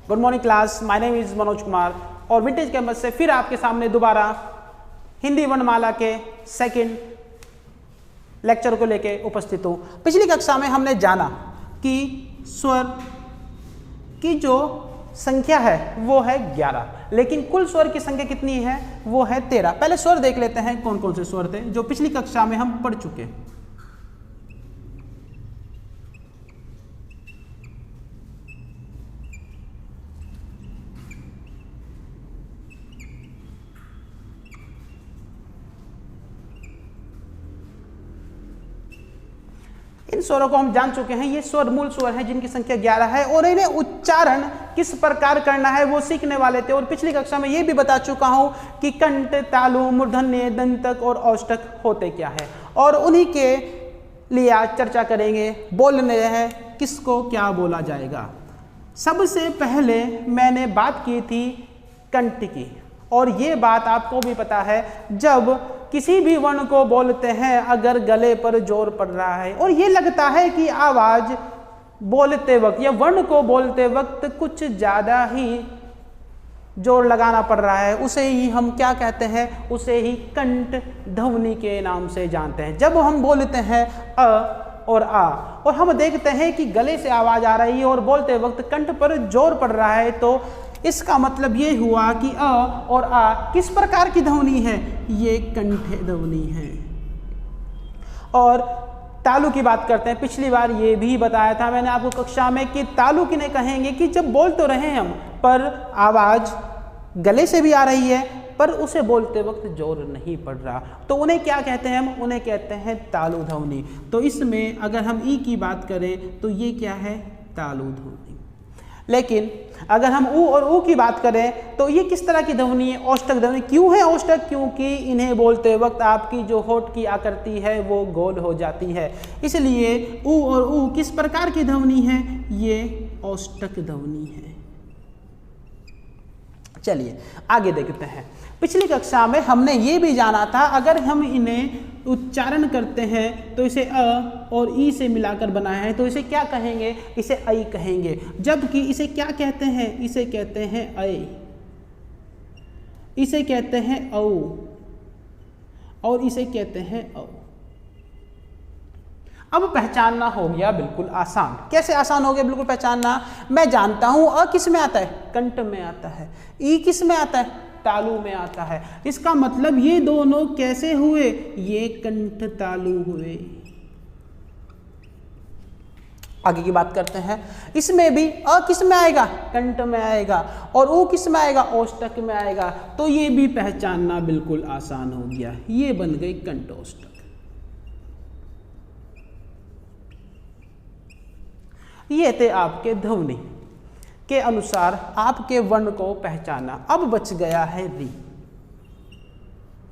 Good morning class, my name is Manoj Kumar और vintage campus से फिर आपके सामने दोबारा हिंदी वर्णमाला के सेकंड लेक्चर को लेके उपस्थित हूँ। पिछली कक्षा में हमने जाना कि स्वर की जो संख्या है वो है 11, लेकिन कुल स्वर की संख्या कितनी है वो है 13। पहले स्वर देख लेते हैं कौन कौन से स्वर थे जो पिछली कक्षा में हम पढ़ चुके हैं। इन स्वरों को हम जान चुके हैं। ये स्वर मूल स्वर हैं जिनकी संख्या 11 है और इन्हें उच्चारण किस प्रकार करना है वो सीखने वाले थे। और पिछली कक्षा में ये भी बता चुका हूं कि कंठ, तालु, मूर्धन्य, दंतक और औष्टक होते क्या है और उन्हीं के लिए आज चर्चा करेंगे। बोलने हैं किसको क्या बोला जाएगा। सबसे पहले मैंने बात की थी कंठ की, और ये बात आपको भी पता है जब किसी भी वर्ण को बोलते हैं अगर गले पर जोर पड़ रहा है और ये लगता है कि आवाज बोलते वक्त या वर्ण को बोलते वक्त कुछ ज्यादा ही जोर लगाना पड़ रहा है, उसे ही हम क्या कहते हैं, उसे ही कंठ ध्वनि के नाम से जानते हैं। जब हम बोलते हैं अ और आ और हम देखते हैं कि गले से आवाज आ रही है और बोलते वक्त कंठ पर जोर पड़ रहा है, तो इसका मतलब ये हुआ कि अ और आ किस प्रकार की ध्वनि है, ये कंठ ध्वनि है। और तालु की बात करते हैं। पिछली बार ये भी बताया था मैंने आपको कक्षा में कि तालु किन्हें कहेंगे कि जब बोल तो रहे हम पर आवाज गले से भी आ रही है पर उसे बोलते वक्त जोर नहीं पड़ रहा, तो उन्हें क्या कहते हैं, हम उन्हें कहते हैं तालु ध्वनि। तो इसमें अगर हम ई की बात करें तो ये क्या है, तालु ध्वनि। लेकिन अगर हम ऊ और ऊ की बात करें तो ये किस तरह की ध्वनि है, औष्टक ध्वनि। क्यों है औष्टक, क्योंकि इन्हें बोलते वक्त आपकी जो होठ की आकृति है वो गोल हो जाती है, इसलिए ऊ और ऊ किस प्रकार की ध्वनि है, ये औष्टक ध्वनि है। चलिए आगे देखते हैं। पिछली कक्षा में हमने ये भी जाना था अगर हम इन्हें उच्चारण करते हैं तो इसे अ और ई से मिलाकर बनाया है तो इसे क्या कहेंगे, इसे ऐ कहेंगे। जबकि इसे क्या कहते हैं, इसे कहते हैं ऐ, इसे कहते हैं औ और इसे कहते हैं औ। अब पहचानना हो गया बिल्कुल आसान। कैसे आसान हो गया बिल्कुल पहचानना, मैं जानता हूं अ किस में आता है, कंठ में आता है, ई किस में आता है, तालु में आता है। इसका मतलब ये दोनों कैसे हुए, ये कंठ तालु हुए। आगे की बात करते हैं। इसमें भी अ किस में आएगा, कंठ में आएगा, और ऊ किस में आएगा, औष्टक में आएगा। तो ये भी पहचानना बिल्कुल आसान हो गया, ये बन गई कंठ औष्टक। ये थे आपके ध्वनि के अनुसार आपके वर्ण को पहचाना। अब बच गया है री।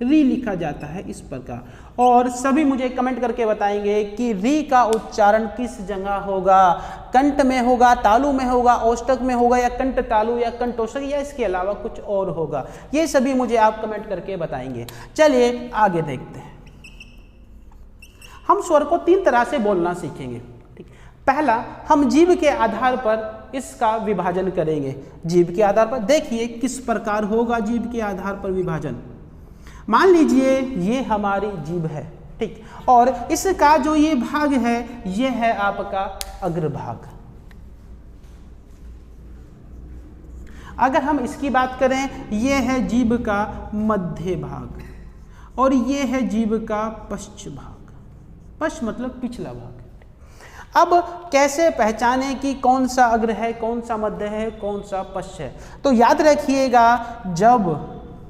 री लिखा जाता है इस प्रकार, और सभी मुझे कमेंट करके बताएंगे कि री का उच्चारण किस जगह होगा, कंठ में होगा, तालु में होगा, औष्टक में होगा, या कंठ तालु या कंठ औष्टक, या इसके अलावा कुछ और होगा। ये सभी मुझे आप कमेंट करके बताएंगे। चलिए आगे देखते हैं। हम स्वर को 3 तरह से बोलना सीखेंगे। पहला, हम जीभ के आधार पर इसका विभाजन करेंगे। जीभ के आधार पर देखिए किस प्रकार होगा जीभ के आधार पर विभाजन। मान लीजिए ये हमारी जीभ है, ठीक, और इसका जो ये भाग है ये है आपका अग्रभाग। अगर हम इसकी बात करें, ये है जीभ का मध्य भाग और ये है जीभ का पश्च भाग। पश्च मतलब पिछला भाग। अब कैसे पहचाने कि कौन सा अग्र है, कौन सा मध्य है, कौन सा पश्च है, तो याद रखिएगा जब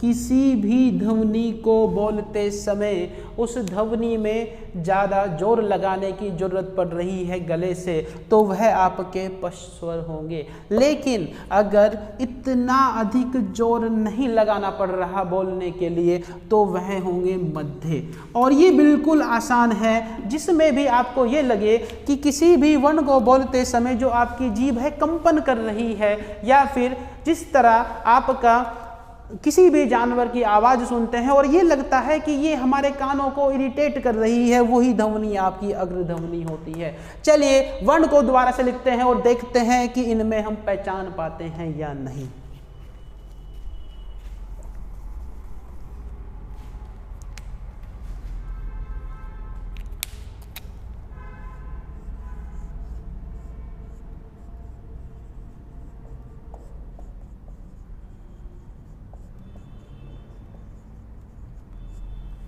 किसी भी ध्वनि को बोलते समय उस ध्वनि में ज़्यादा जोर लगाने की जरूरत पड़ रही है गले से, तो वह आपके पश्च स्वर होंगे। लेकिन अगर इतना अधिक जोर नहीं लगाना पड़ रहा बोलने के लिए तो वह होंगे मध्य। और ये बिल्कुल आसान है, जिसमें भी आपको ये लगे कि किसी भी वर्ण को बोलते समय जो आपकी जीभ है कंपन कर रही है, या फिर जिस तरह आपका किसी भी जानवर की आवाज़ सुनते हैं और ये लगता है कि ये हमारे कानों को इरिटेट कर रही है, वही ध्वनि आपकी अग्र ध्वनि होती है। चलिए वर्ण को दोबारा से लिखते हैं और देखते हैं कि इनमें हम पहचान पाते हैं या नहीं।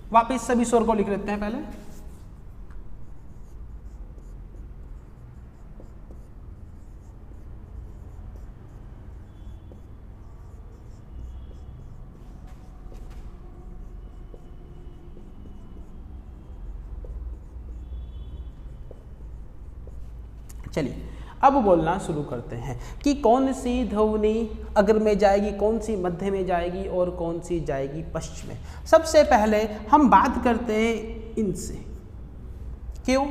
वापिस सभी स्वर को लिख लेते हैं पहले। चलिए अब बोलना शुरू करते हैं कि कौन सी ध्वनि अग्र में जाएगी, कौन सी मध्य में जाएगी और कौन सी जाएगी पश्चिम में। सबसे पहले हम बात करते हैं इनसे। क्यों?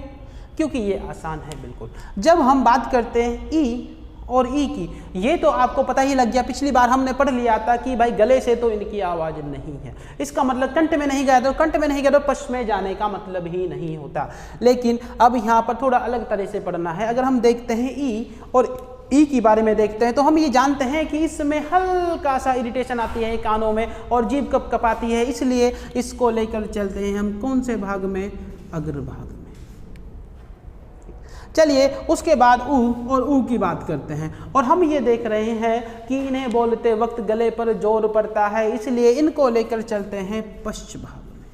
क्योंकि ये आसान है बिल्कुल। जब हम बात करते हैं ई और ई की, ये तो आपको पता ही लग गया, पिछली बार हमने पढ़ लिया था कि भाई गले से तो इनकी आवाज़ नहीं है, इसका मतलब कंठ में नहीं गया, तो कंठ में नहीं गया तो पश्च में जाने का मतलब ही नहीं होता। लेकिन अब यहाँ पर थोड़ा अलग तरह से पढ़ना है। अगर हम देखते हैं ई और ई की बारे में देखते हैं तो हम ये जानते हैं कि इसमें हल्का सा इरिटेशन आती है कानों में और जीभ कप कपाती है, इसलिए इसको लेकर चलते हैं हम कौन से भाग में? अग्र भाग में। चलिए उसके बाद ऊ और ऊ की बात करते हैं और हम ये देख रहे हैं कि इन्हें बोलते वक्त गले पर जोर पड़ता है, इसलिए इनको लेकर चलते हैं पश्च भाग में।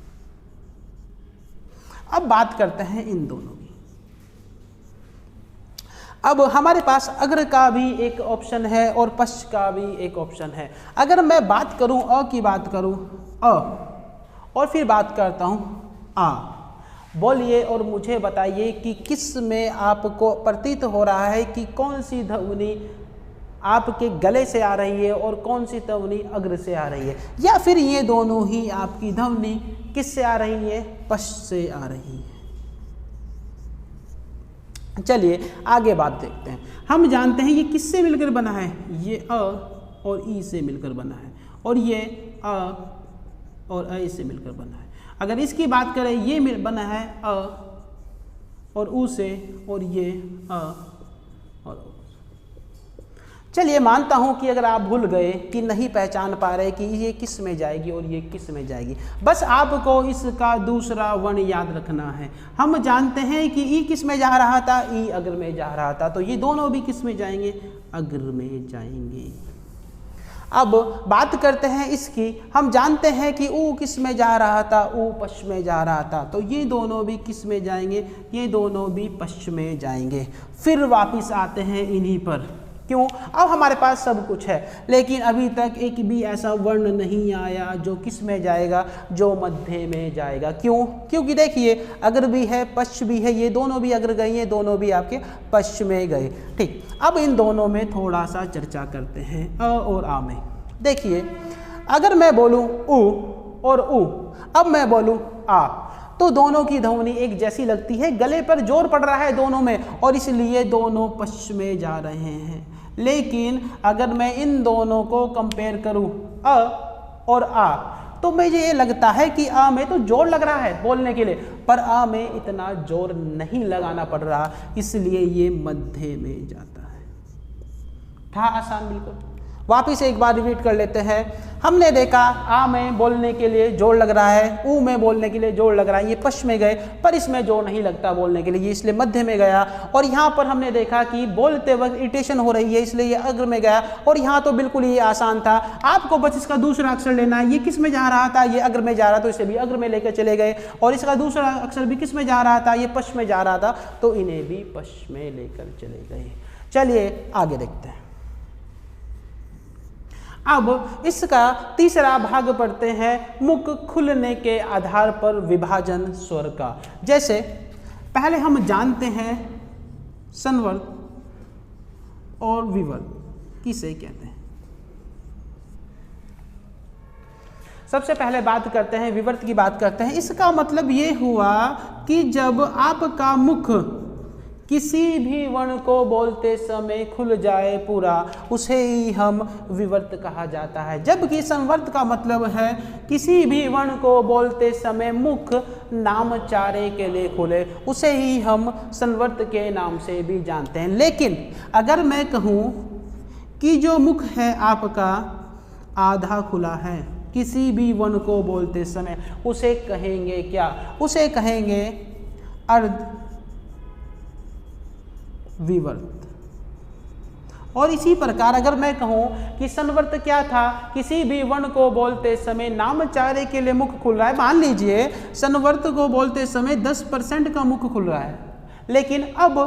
अब बात करते हैं इन दोनों की। अब हमारे पास अग्र का भी एक ऑप्शन है और पश्च का भी एक ऑप्शन है। अगर मैं बात करूं अ की बात करूं अ और फिर बात करता हूं आ, बोलिए और मुझे बताइए कि किस में आपको प्रतीत हो रहा है कि कौन सी ध्वनि आपके गले से आ रही है और कौन सी ध्वनि अग्र से आ रही है, या फिर ये दोनों ही आपकी ध्वनि किस से आ रही है? पश्च से आ रही है। चलिए आगे बात देखते हैं। हम जानते हैं ये किससे मिलकर बना है? ये अ और ई से मिलकर बना है और ये अ और अ से मिलकर बना है। अगर इसकी बात करें, ये बना है अ और ऊ से और ये अ और ऊ। चलिए मानता हूं कि अगर आप भूल गए कि नहीं पहचान पा रहे कि ये किस में जाएगी और ये किस में जाएगी, बस आपको इसका दूसरा वर्ण याद रखना है। हम जानते हैं कि ई किस में जा रहा था? ई अग्र में जा रहा था, तो ये दोनों भी किस में जाएंगे? अग्र में जाएंगे। अब बात करते हैं इसकी। हम जानते हैं कि ऊ किस में जा रहा था? ऊ पश्च में जा रहा था, तो ये दोनों भी किस में जाएंगे? ये दोनों भी पश्च में जाएंगे। फिर वापस आते हैं इन्हीं पर। क्यों? अब हमारे पास सब कुछ है, लेकिन अभी तक एक भी ऐसा वर्ण नहीं आया जो किस में जाएगा? जो मध्य में जाएगा। क्यों? क्योंकि देखिए अग्र भी है पश्च भी है, ये दोनों भी अग्र गए, ये दोनों भी आपके पश्च में गए। ठीक, अब इन दोनों में थोड़ा सा चर्चा करते हैं अ और आ में। देखिए अगर मैं बोलूं ऊ और ऊ, अब मैं बोलूं आ, तो दोनों की ध्वनि एक जैसी लगती है, गले पर जोर पड़ रहा है दोनों में और इसलिए दोनों पश्च में जा रहे हैं। लेकिन अगर मैं इन दोनों को कंपेयर करूं अ और आ, तो मुझे ये लगता है कि आ में तो जोर लग रहा है बोलने के लिए, पर आ में इतना जोर नहीं लगाना पड़ रहा, इसलिए ये मध्य में जाता है। था आसान बिल्कुल। वापिस एक बार रिपीट कर लेते हैं। हमने देखा आ में बोलने के लिए जोर लग रहा है, ऊ में बोलने के लिए जोर लग रहा है, ये पश्च में गए, पर इसमें जोर नहीं लगता बोलने के लिए, इसलिए मध्य में गया। और यहाँ पर हमने देखा कि बोलते वक्त इरिटेशन हो रही है, इसलिए ये अग्र में गया। और यहाँ तो बिल्कुल ये आसान था, आपको बस इसका दूसरा अक्षर लेना है। ये किस में जा रहा था? ये अग्र में जा रहा, तो इसे भी अग्र में लेकर चले गए। और इसका दूसरा अक्षर भी किस में जा रहा था? ये पश्च में जा रहा था, तो इन्हें भी पश्च में लेकर चले गए। चलिए आगे देखते हैं। अब इसका तीसरा भाग पढ़ते हैं, मुख खुलने के आधार पर विभाजन स्वर का। जैसे पहले हम जानते हैं संवर्त और विवर्त किसे कहते हैं। सबसे पहले बात करते हैं विवर्त की बात करते हैं। इसका मतलब ये हुआ कि जब आपका मुख किसी भी वर्ण को बोलते समय खुल जाए पूरा, उसे ही हम विवर्त कहा जाता है। जबकि संवर्त का मतलब है किसी भी वर्ण को बोलते समय मुख नामचारे के लिए खुले, उसे ही हम संवर्त के नाम से भी जानते हैं। लेकिन अगर मैं कहूँ कि जो मुख है आपका आधा खुला है किसी भी वर्ण को बोलते समय, उसे कहेंगे क्या? उसे कहेंगे अर्ध विवर्त। और इसी प्रकार अगर मैं कहूं कि संवर्त क्या था? किसी भी वर्ण को बोलते समय नामचारे के लिए मुख खुल रहा है। मान लीजिए संवर्त को बोलते समय 10% का मुख खुल रहा है, लेकिन अब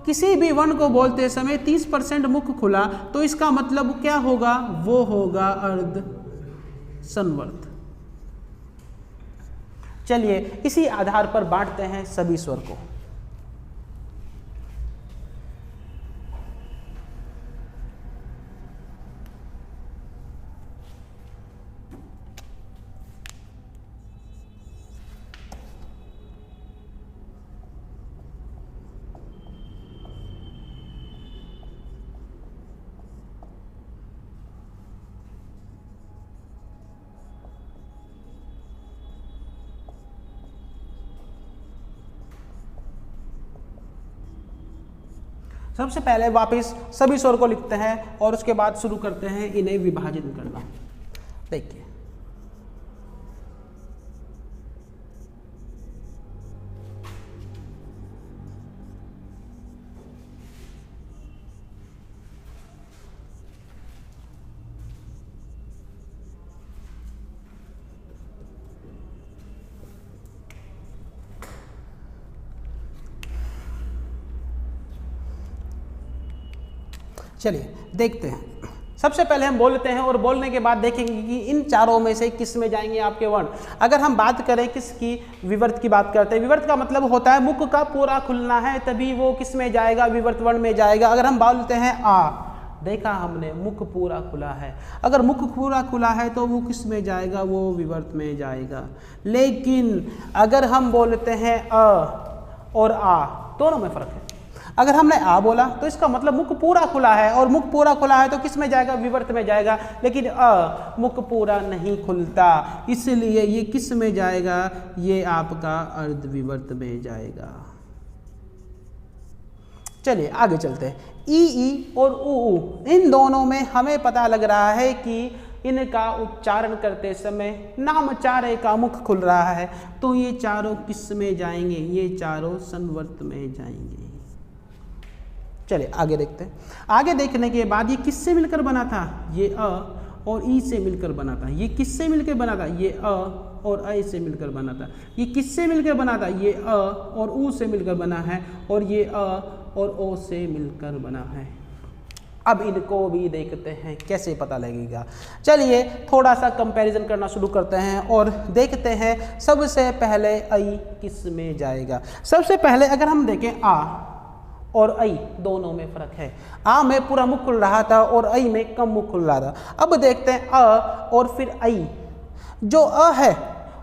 किसी भी वर्ण को बोलते समय 30% मुख खुला, तो इसका मतलब क्या होगा? वो होगा अर्ध संवर्त। चलिए इसी आधार पर बांटते हैं सभी स्वर को। सबसे पहले वापस सभी स्वर को लिखते हैं और उसके बाद शुरू करते हैं इन्हें विभाजित करना। देखिए चलिए देखते हैं। सबसे पहले हम बोलते हैं और बोलने के बाद देखेंगे कि इन चारों में से किस में जाएंगे आपके वर्ण। अगर हम बात करें किसकी, विवर्त की बात करते हैं। विवर्त का मतलब होता है मुख का पूरा खुलना है तभी वो किस में जाएगा? विवर्त वर्ण में जाएगा। अगर हम बोलते हैं आ, देखा हमने मुख पूरा खुला है, अगर मुख पूरा खुला है तो वो किस में जाएगा? वो विवर्त में जाएगा। लेकिन अगर हम बोलते हैं अ और आ, दोनों में फर्क है। अगर हमने आ बोला तो इसका मतलब मुख पूरा खुला है, और मुख पूरा खुला है तो किस में जाएगा? विवर्त में जाएगा। लेकिन अ मुख पूरा नहीं खुलता, इसलिए ये किस में जाएगा? ये आपका अर्ध विवर्त में जाएगा। चलिए आगे चलते हैं। ई और ऊ, इन दोनों में हमें पता लग रहा है कि इनका उच्चारण करते समय नामचारे का मुख खुल रहा है, तो ये चारों किस में जाएंगे? ये चारों संवर्त में जाएंगे। चलिए आगे देखते हैं। आगे देखने के बाद ये किससे मिलकर बना था? ये अ और ई से मिलकर बना था। ये किससे मिलकर बना था? ये अ और ऐ से मिलकर बना था। ये किससे मिलकर बना था? ये अ और ऊ से मिलकर बना है, और ये अ और ओ से मिलकर बना है। अब इनको भी देखते हैं कैसे पता लगेगा। चलिए थोड़ा सा कंपैरिजन करना शुरू करते हैं और देखते हैं सबसे पहले ऐ किस में जाएगा। सबसे पहले अगर हम देखें आ और ऐ, दोनों में फर्क है। आ में पूरा मुख खुल रहा था और ऐ में कम मुख खुल रहा था। अब देखते हैं अ और फिर ऐ। जो अ है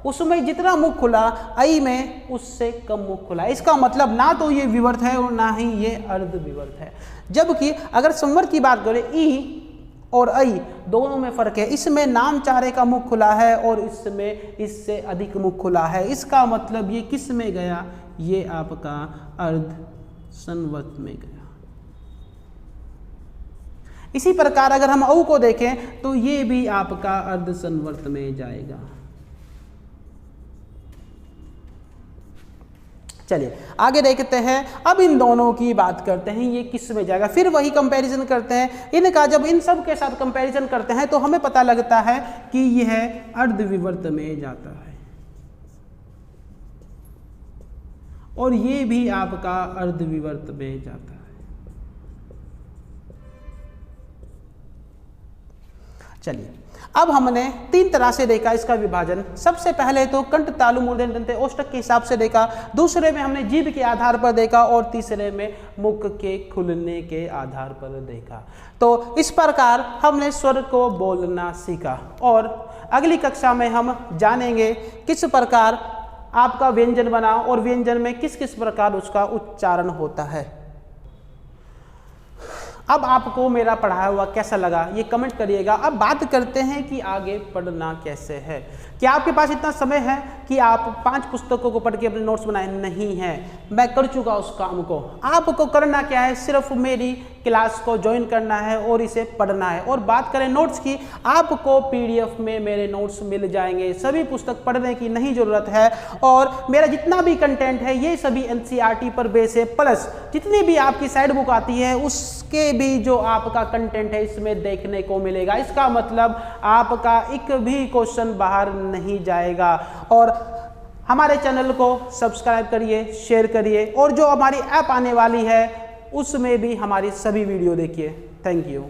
उसमें जितना मुख खुला, ऐ में उससे कम मुख खुला। इसका मतलब ना तो ये विवर्त है और ना ही ये अर्ध विवर्त है। जबकि अगर संवर्त की बात करें, ई और ऐ दोनों में फर्क है। इसमें नामचारे का मुख खुला है और इसमें इससे अधिक मुख खुला है। इसका मतलब ये किस में गया? ये आपका अर्ध संवर्त में गया। इसी प्रकार अगर हम औ को देखें तो ये भी आपका अर्ध संवर्त में जाएगा। चलिए आगे देखते हैं। अब इन दोनों की बात करते हैं, ये किस में जाएगा। फिर वही कंपैरिजन करते हैं इनका। जब इन सब के साथ कंपैरिजन करते हैं तो हमें पता लगता है कि यह अर्ध विवर्त में जाता है, और ये भी आपका अर्ध विवर्त में जाता है। चलिए अब हमने तीन तरह से देखा इसका विभाजन। सबसे पहले तो कंठ तालु मूर्धन्य दंते ओष्ठक के हिसाब से देखा, दूसरे में हमने जीभ के आधार पर देखा, और तीसरे में मुख के खुलने के आधार पर देखा। तो इस प्रकार हमने स्वर को बोलना सीखा, और अगली कक्षा में हम जानेंगे किस प्रकार आपका व्यंजन बना और व्यंजन में किस किस प्रकार उसका उच्चारण होता है। अब आपको मेरा पढ़ाया हुआ कैसा लगा ये कमेंट करिएगा। अब बात करते हैं कि आगे पढ़ना कैसे है। क्या आपके पास इतना समय है कि आप 5 पुस्तकों को पढ़ के अपने नोट्स बनाए? नहीं है, मैं कर चुका उस काम को। आपको करना क्या है, सिर्फ मेरी क्लास को ज्वाइन करना है और इसे पढ़ना है। और बात करें नोट्स की, आपको PDF में मेरे नोट्स मिल जाएंगे, सभी पुस्तक पढ़ने की नहीं ज़रूरत है। और मेरा जितना भी कंटेंट है ये सभी NCERT पर बेस है, प्लस जितनी भी आपकी साइड बुक आती है उसके भी जो आपका कंटेंट है इसमें देखने को मिलेगा। इसका मतलब आपका एक भी क्वेश्चन बाहर नहीं जाएगा। और हमारे चैनल को सब्सक्राइब करिए, शेयर करिए, और जो हमारी ऐप आने वाली है उसमें भी हमारी सभी वीडियो देखिए। Thank you.